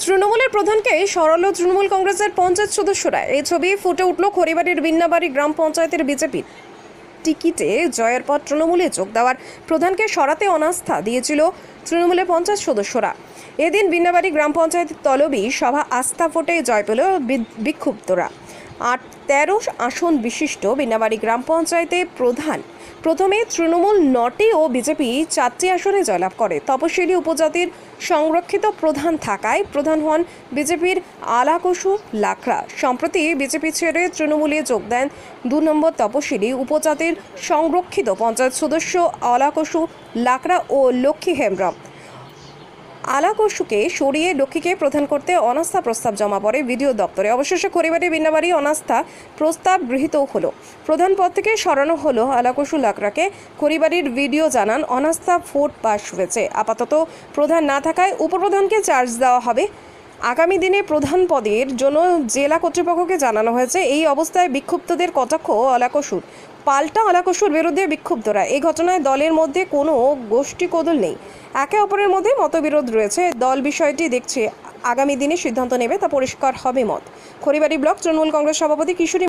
তৃণমূলের প্রধানকে সরাল তৃণমূল কংগ্রেসের পঞ্চায়েত সদস্যরা। এই ছবি ফুটে উঠল খড়িবাড়ির বিন্নাবাড়ি গ্রাম পঞ্চায়েতের বিজেপির টিকিটে জয়ের পর তৃণমূলে যোগ দেওয়ার প্রধানকে সরাতে অনাস্থা দিয়েছিল তৃণমূলের পঞ্চায়েত সদস্যরা। এদিন বিন্নাবাড়ি গ্রাম পঞ্চায়েতের তলবি সভা আস্থা ভোটে জয় পেল বিক্ষুব্ধরা। 13 আসন বিশিষ্ট বিন্নাবাড়ি গ্রাম পঞ্চায়েতে প্রথমে তৃণমূল 9টি ও বিজেপি 4টি আসনে জয়লাভ করে। তপশিলি উপজাতির সংরক্ষিত প্রধান থাকায় প্রধান হন বিজেপির আলাকসু লাকড়া। সম্প্রতি বিজেপি ছেড়ে তৃণমূলে যোগ দেন 2 নম্বর তপশিলি উপজাতির সংরক্ষিত পঞ্চায়েত সদস্য আলাকসু লাকড়া ও লক্ষ্মী হেমব্রম। আলাকসুকে সরিয়ে লক্ষ্মীকে প্রধান করতে অনাস্থা প্রস্তাব জমা পড়ে বিডিও দপ্তরে। অবশেষে খড়িবাড়ি বিন্নাবাড়ি অনাস্থা প্রস্তাব গৃহীত হলো। প্রধান পদ থেকে সরানো হলো আলাকসু লাকড়াকে। খড়িবাড়ির ভিডিও জানান অনাস্থা ভোট পাস হয়েছে। আপাতত প্রধান না থাকায় উপপ্রধানকে চার্জ দেওয়া হবে। আগামী দিনে প্রধান পদের জন্য জেলা কর্তৃপক্ষকে জানানো হয়েছে। এই অবস্থায় বিক্ষুব্ধদের কটাক্ষ আলাকসুর। পাল্টা আলাকসুর বিরুদ্ধে বিক্ষুব্ধরা। এই ঘটনায় দলের মধ্যে কোনো গোষ্ঠীকোদল নেই, একে অপরের মধ্যে মতবিরোধ রয়েছে। দল বিষয়টি দেখছে, আগামী দিনে সিদ্ধান্ত নেবে, তা পরিষ্কার হবে মত। খড়িবাড়ি ব্লক তৃণমূল কংগ্রেস সভাপতি কিশোরী